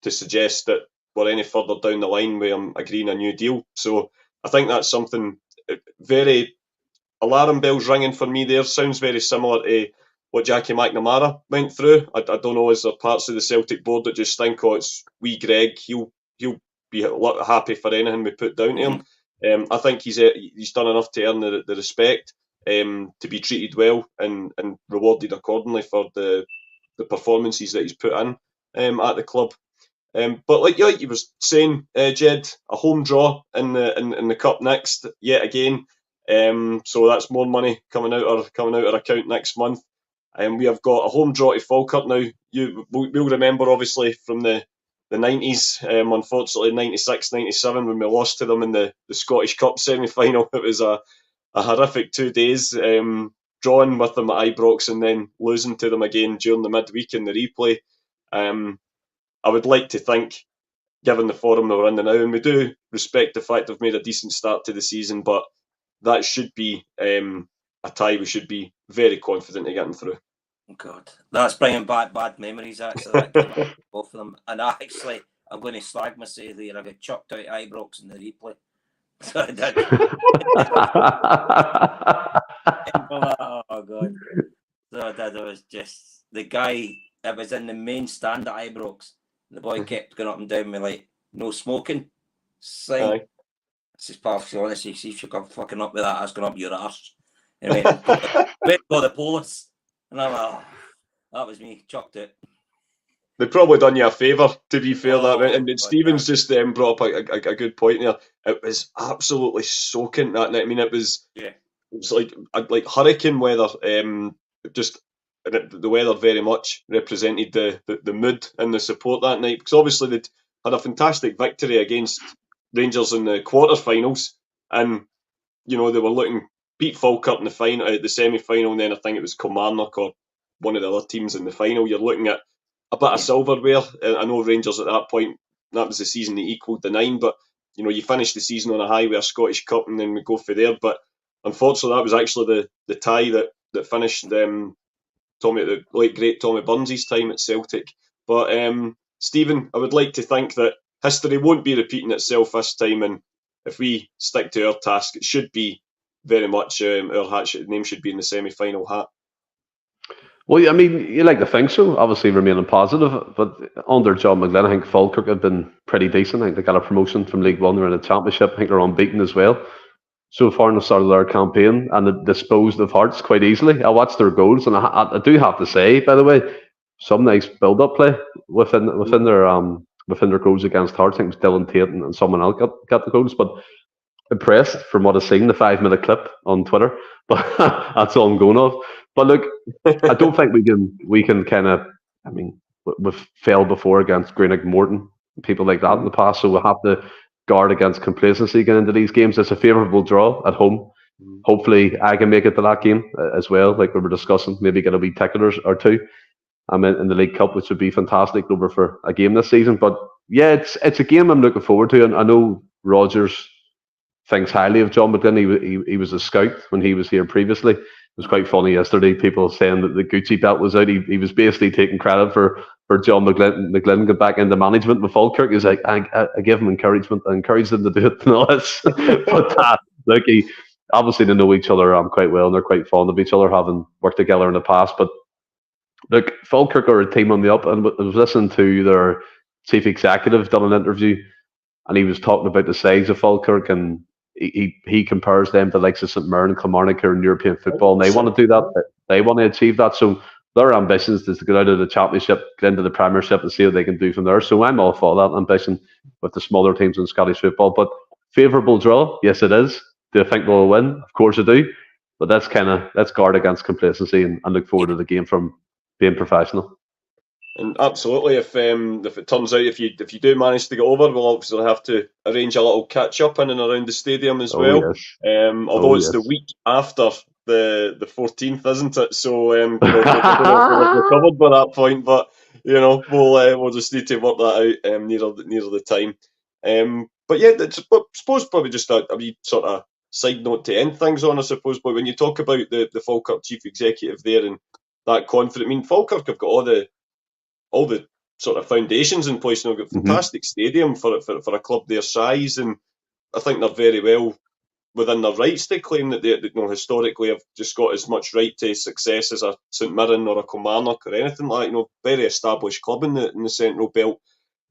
to suggest that we're any further down the line with him agreeing a new deal. So I think that's something very alarm bells ringing for me there. Sounds very similar to what Jackie McNamara went through. I don't know, is there parts of the Celtic board that just think, it's wee Greg, he'll be happy for anything we put down to him. I think he's done enough to earn the respect, to be treated well and rewarded accordingly for the performances that he's put in at the club. But like you were saying, Jed, a home draw in the cup next yet again. So that's more money coming out our account next month. And we have got a home draw to Falkirk now. We'll remember obviously from the 90s, unfortunately 96, 97 when we lost to them in the Scottish Cup semi-final. It was a horrific 2 days, drawing with them at Ibrox and then losing to them again during the midweek in the replay. I would like to think, given the form that we're in now, and we do respect the fact they've made a decent start to the season, but that should be a tie we should be very confident of getting through. God, that's bringing back bad memories, actually, both of them. And actually, I'm going to slag myself there. I got chucked out of Ibrox in the replay. So I did. Oh, God. So I did. It was just the guy that was in the main stand at Ibrox. The boy kept going up and down with like no smoking sign. I says, pal, honestly, see if you come fucking up with that, I was going up your arse. Anyway, went for the police. And I'm like, that was me, chucked it. They probably done you a favour, to be fair. And Stephen's just brought up a good point there. It was absolutely soaking that night. I mean, it was like hurricane weather. Just the weather very much represented the mood and the support that night, because obviously they'd had a fantastic victory against Rangers in the quarterfinals, and they were looking beat Falkirk in the semi-final, and then I think it was Kilmarnock or one of the other teams in the final. You're looking at a bit of silverware. I know Rangers at that point, that was the season they equalled the 9, but you finish the season on a high with a Scottish Cup, and then we go for there. But unfortunately, that was actually the tie that finished the late great Tommy Burns' time at Celtic. But Stephen, I would like to think that history won't be repeating itself this time, and if we stick to our task, it should be very much our name should be in the semi-final hat. Well, I mean, you like to think so, obviously remaining positive, but under John McGlynn, I think Falkirk have been pretty decent. I think they got a promotion from League One, they're in the Championship, I think they're unbeaten as well so far in the start of their campaign, and they disposed of Hearts quite easily. I watched their goals, and I do have to say, by the way, some nice build-up play within their goals against Hearts. I think it was Dylan Tate and someone else got the goals, but impressed from what I've seen, the 5-minute clip on Twitter, but that's all I'm going off. But look, I don't think we can kind of. I mean, we've failed before against Greenock Morton, people like that in the past, so we have to guard against complacency getting into these games. It's a favourable draw at home. Hopefully, I can make it to that game as well, like we were discussing. Maybe get a wee ticket or two. I'm in the League Cup, which would be fantastic over for a game this season. But yeah, it's a game I'm looking forward to, and I know Rogers thinks highly of John McGlynn. He was a scout when he was here previously. It was quite funny yesterday, people saying that the Gucci belt was out. He was basically taking credit for John McGlynn got back into management with Falkirk. He's like, I give him encouragement. I encourage them to do it and all this. But look, obviously they know each other quite well, and they're quite fond of each other, having worked together in the past. But look, Falkirk are a team on the up, and I was listening to their chief executive done an interview, and he was talking about the size of Falkirk, and he compares them to likes of St Mirren and Kilmarnock in European football, and they want to do that. They want to achieve that. So their ambitions is to get out of the Championship, get into the Premiership, and see what they can do from there. So I'm all for that ambition with the smaller teams in Scottish football. But favourable draw, yes, it is. Do I think we'll win? Of course I do. But let's guard against complacency and look forward to the game from being professional. And absolutely, if it turns out if you do manage to get over, we'll obviously have to arrange a little catch up in and around the stadium as well. Yes. Although it's the week after the 14th, isn't it? So we'll recovered by that point, but we'll just need to work that out near the time. But yeah, I suppose probably just a wee sort of side note to end things on, I suppose. But when you talk about the Falkirk chief executive there and that confident, I mean, Falkirk have got all the sort of foundations in place, and they've got a fantastic stadium for a club their size, and I think they're very well within their rights to claim that they historically have just got as much right to success as a St Mirren or a Kilmarnock or anything like that. Very established club in the Central Belt.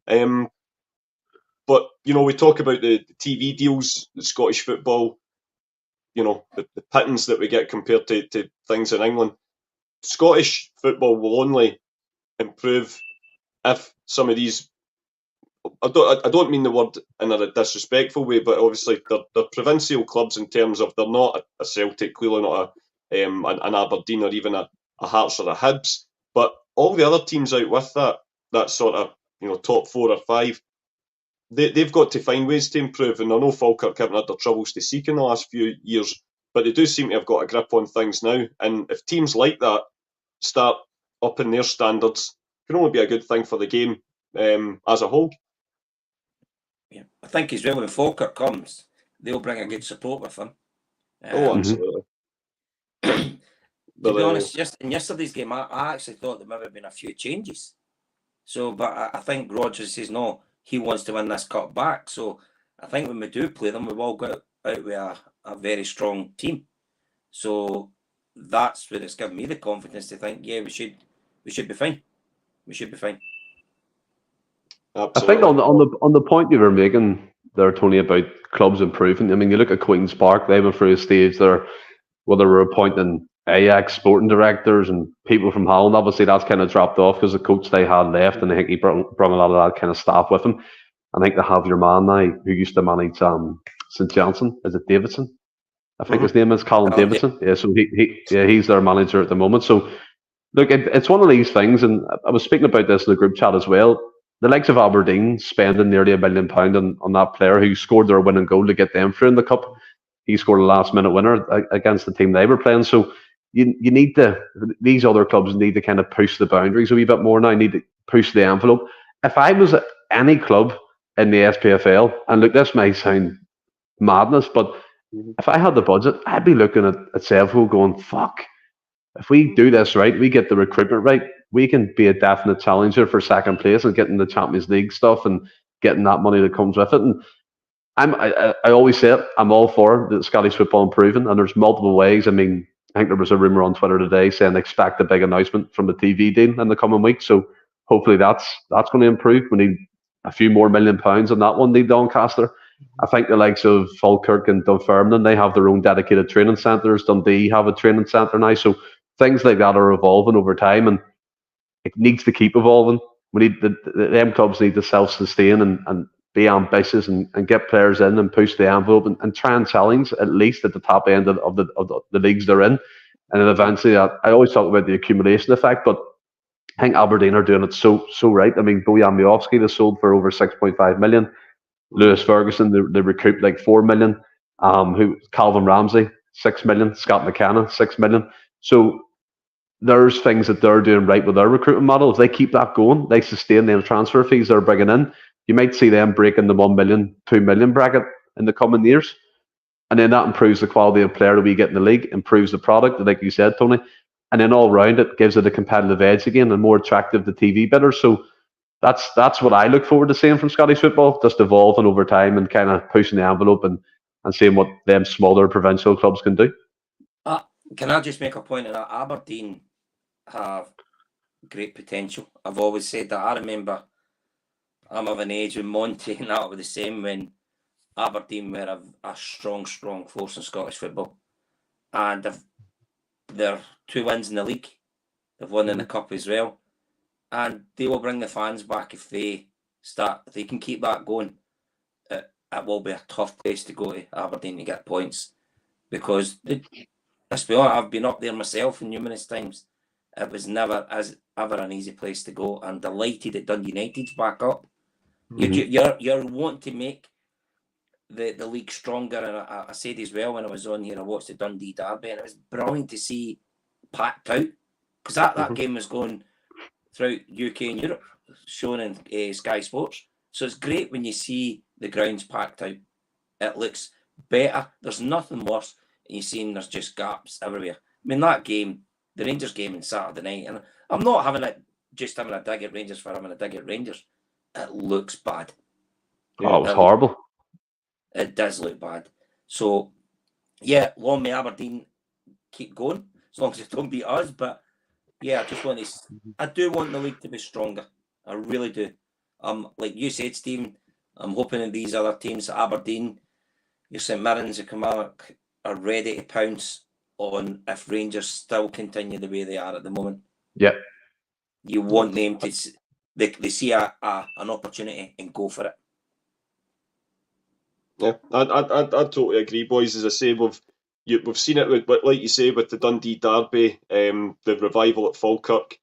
But we talk about the TV deals, the Scottish football, the pittance that we get compared to things in England. Scottish football will only improve if some of these. I don't mean the word in a disrespectful way, but obviously they're provincial clubs in terms of they're not a Celtic, clearly not an Aberdeen or even a Hearts or a Hibs, but all the other teams out with that sort of top 4 or 5, they've got to find ways to improve. And I know Falkirk haven't had their troubles to seek in the last few years, but they do seem to have got a grip on things now. And if teams like that start upping their standards, it can only be a good thing for the game as a whole. Yeah, I think as well when Falkirk comes, they'll bring a good support with them. Absolutely. To be honest, just in yesterday's game, I actually thought there might have been a few changes. So, but I think Rogers says no, he wants to win this cup back. So I think when we do play them, we've all got out with a very strong team. So that's where it's given me the confidence to think, yeah, we should be fine. We should be fine. Absolutely. I think on the point you were making there, Tony, about clubs improving. I mean, you look at Queen's Park; they went through a stage there where they were appointing Ajax sporting directors and people from Holland. Obviously, that's kind of dropped off because the coach they had left, and I think he brought a lot of that kind of staff with him. I think they have your man now who used to manage St Johnson. Is it Davidson? I think his name is Colin Davidson. Yeah, so he's their manager at the moment. So look, it's one of these things, and I was speaking about this in the group chat as well. The likes of Aberdeen spending nearly £1 million on that player who scored their winning goal to get them through in the cup. He scored a last-minute winner against the team they were playing. So you need these other clubs need to kind of push the boundaries a wee bit more now. Need to push the envelope. If I was at any club in the SPFL, and look, this might sound madness, but if I had the budget, I'd be looking at Seville going, fuck, if we do this right, we get the recruitment right, we can be a definite challenger for second place and getting the Champions League stuff and getting that money that comes with it. And I always say it, I'm all for the Scottish football improving, and there's multiple ways. I mean, I think there was a rumour on Twitter today saying expect a big announcement from the TV deal in the coming week. So hopefully that's going to improve. We need a few more £1 million on that one, need Doncaster. I think the likes of Falkirk and Dunfermline, they have their own dedicated training centres. Dundee have a training centre now. So things like that are evolving over time, and it needs to keep evolving. We need the clubs need to self-sustain and be ambitious and get players in and push the envelope and try and challenge at least at the top end of the leagues they're in. And then eventually, I always talk about the accumulation effect, but I think Aberdeen are doing it so right. I mean, Bojan Miovski, they sold for over 6.5 million. Lewis Ferguson, they recouped like 4 million. Calvin Ramsey, 6 million. Scott McKenna, 6 million. So there's things that they're doing right with their recruitment model. If they keep that going, they sustain them transfer fees they're bringing in. You might see them breaking the 1 million, 2 million bracket in the coming years. And then that improves the quality of player that we get in the league, improves the product, like you said, Tony. And then all round it gives it a competitive edge again and more attractive to TV bidders. So that's what I look forward to seeing from Scottish football, just evolving over time and kind of pushing the envelope and seeing what them smaller provincial clubs can do. Can I just make a point of that? Aberdeen have great potential. I've always said that. I remember I'm of an age when Monty and that were the same when Aberdeen were a strong force in Scottish football. And they're 2 wins in the league. They've won in the cup as well. And they will bring the fans back if they can keep that going. It will be a tough place to go to Aberdeen to get points. Because, let's be honest, I've been up there myself numerous times. It was never ever an easy place to go. I'm delighted that Dundee United's back up. You're wanting to make the league stronger, and I said as well when I was on here, I watched the Dundee derby, and it was brilliant to see packed out, because that game was going throughout UK and Europe, shown in Sky Sports. So it's great when you see the grounds packed out. It looks better. There's nothing worse than you seeing there's just gaps everywhere. I mean, that game, the Rangers game on Saturday night, and I'm not having a dig at Rangers for having a dig at Rangers. It looks bad. Oh, it was horrible. It does look bad. So, yeah, long may Aberdeen keep going, as long as they don't beat us. But, yeah, I do want the league to be stronger. I really do. Like you said, Stephen, I'm hoping that these other teams, Aberdeen, your St Mirrens and Kilmarnock, are ready to pounce on if Rangers still continue the way they are at the moment. Yeah. You want them to... They see an opportunity and go for it. Yeah, I totally agree, boys. As I say, we've seen it with, like you say, with the Dundee derby, the revival at Falkirk,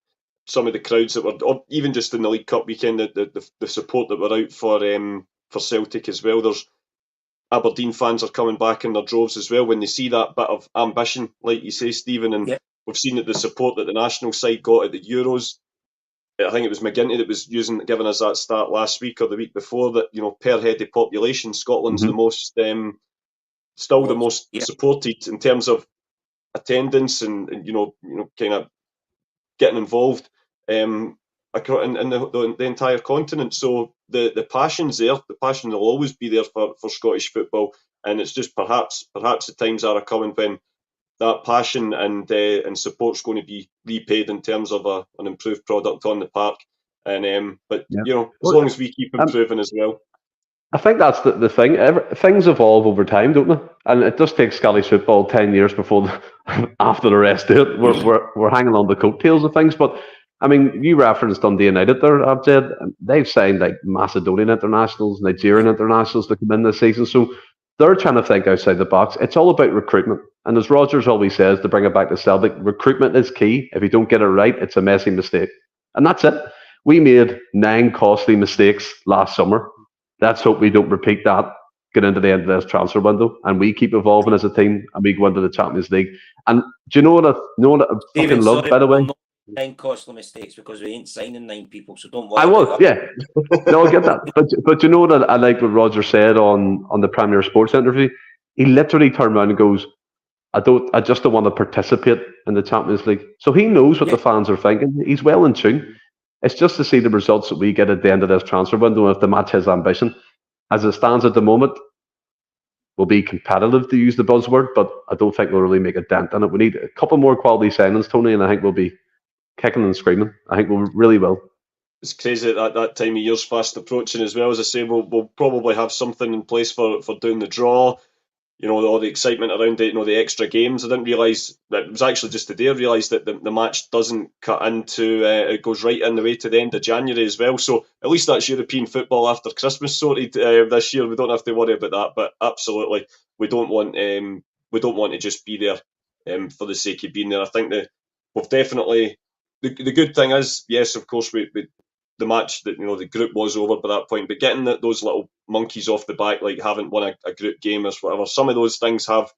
some of the crowds that were, or even just in the League Cup weekend, the support that were out for Celtic as well. There's Aberdeen fans are coming back in their droves as well when they see that bit of ambition, like you say, Stephen. And we've seen that the support that the national side got at the Euros. I think it was McGinty that was giving us that stat last week or the week before, that per head of population, Scotland's the most, still the most supported in terms of attendance and kind of getting involved in the entire continent. So the passion's there. The passion will always be there for Scottish football, and it's just perhaps the times are coming when that passion and support's going to be repaid in terms of an improved product on the park. And but as long as we keep improving as well. I think that's the thing. Things evolve over time, don't they? And it does take Scottish football 10 years before after the rest do it. We're hanging on the coattails of things. But I mean, you referenced Dundee United there, Abjad. They've signed like Macedonian internationals, Nigerian internationals to come in this season. So they're trying to think outside the box. It's all about recruitment. And as Rogers always says, to bring it back to Celtic, recruitment is key. If you don't get it right, it's a messy mistake. And that's it. We made 9 costly mistakes last summer. Let's hope we don't repeat that, get into the end of this transfer window, and we keep evolving as a team, and we go into the Champions League. And do you know what I fucking love, by the way? 9 costly mistakes, because we ain't signing 9 people, so don't worry. I will, No, I get that. But you know what I like what Roger said on the Premier Sports interview? He literally turned around and goes, I just don't want to participate in the Champions League. So he knows what the fans are thinking. He's well in tune. It's just to see the results that we get at the end of this transfer window, and if they match his ambition. As it stands at the moment, we'll be competitive, to use the buzzword, but I don't think we'll really make a dent in it. We need a couple more quality signings, Tony, and I think we'll be kicking and screaming. I think we really will. It's crazy that time of year's fast approaching as well. As I say, we'll probably have something in place for doing the draw. all the excitement around it, the extra games. I didn't realise that it was actually just today I realised that the match doesn't cut into, it goes right in the way to the end of January as well. So at least that's European football after Christmas sorted this year. We don't have to worry about that. But absolutely, we don't want to just be there for the sake of being there. I think that we've definitely. The good thing is, yes, of course, we the match that the group was over by that point, but getting those little monkeys off the back, like haven't won a group game or whatever, some of those things have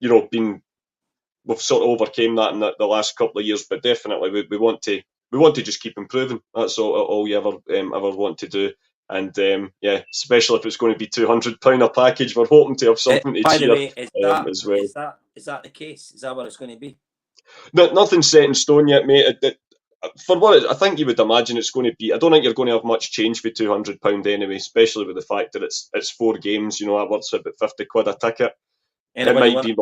been, we've sort of overcame that in the last couple of years, but definitely we want to just keep improving. That's all you ever want to do. And especially if it's going to be £200 a package, we're hoping to have something to by cheer the way, as well. Is that the case? Is that what it's going to be? No, nothing's set in stone yet, mate. For what I think you would imagine it's going to be, I don't think you're going to have much change for £200 anyway, especially with the fact that it's 4 games. That works out about £50 a ticket. It might be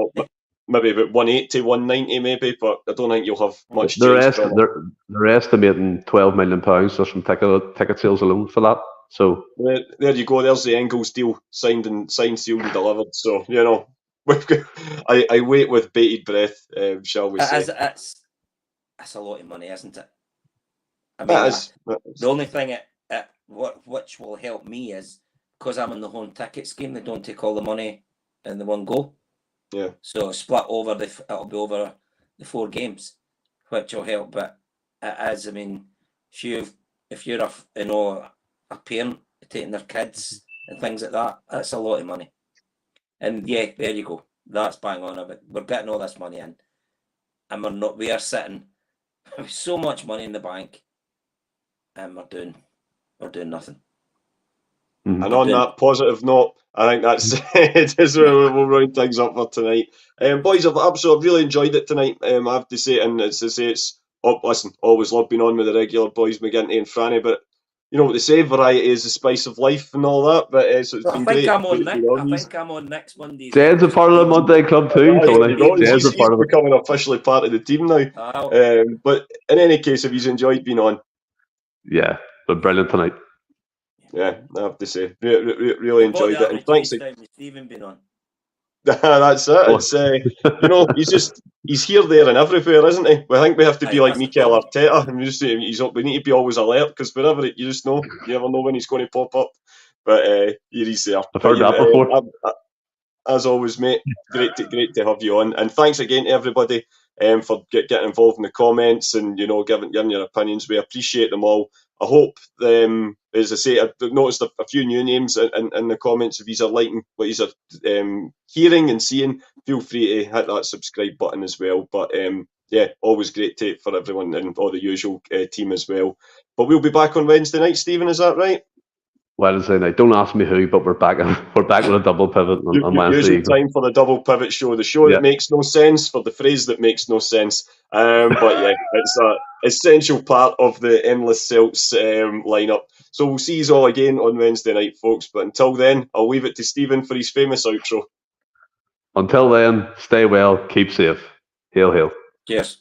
maybe about 180, 190 maybe, but I don't think you'll have much change. They're estimating £12 million just from ticket sales alone for that. So there you go. There's the Engels deal signed, sealed, and delivered. So I wait with bated breath, shall we say? That's a lot of money, isn't it? I mean, that is. The only thing which will help me is because I'm in the home ticket scheme. They don't take all the money in the one go. Yeah. So split over it'll be over the 4 games, which will help. But as I mean, if you're a parent taking their kids and things like that, that's a lot of money. And yeah, there you go. That's bang on of it. We're getting all this money in, and we are sitting with so much money in the bank, and we're doing nothing. And on that positive note, I think that's it. Is where we'll round things up for tonight. Boys, I've absolutely really enjoyed it tonight. I have to say, and it's to say, listen, always love being on with the regular boys, McGinty and Franny, but you know what they say, variety is the spice of life and all that. But so it's been great. I think I'm on next Monday. Jed's a part of the Monday Club too, Tony. He's becoming officially part of the team now. But in any case, have you enjoyed being on? Yeah, but brilliant tonight. Yeah, I have to say, really enjoyed it. And thanks. Stephen been on. That's it. It's he's here, there, and everywhere, isn't he? I think we have to be like Mikel Arteta, and we need to be always alert because wherever you just know, you never know when he's going to pop up. But here he's there. I've heard that before. As always, mate, great to have you on, and thanks again to everybody for getting involved in the comments and giving your opinions. We appreciate them all. I hope, as I say, I've noticed a few new names in the comments. If you are liking what you are hearing and seeing, feel free to hit that subscribe button as well. But always great for everyone and all the usual team as well. But we'll be back on Wednesday night, Stephen. Is that right? Wednesday night. Don't ask me who, but we're back. We're back with a double pivot on Wednesday. Usual time for the double pivot show. The show that makes no sense for the phrase that makes no sense. But yeah, it's an essential part of the Endless Celts lineup. So we'll see you all again on Wednesday night, folks. But until then, I'll leave it to Stephen for his famous outro. Until then, stay well, keep safe. Hail, hail. Cheers.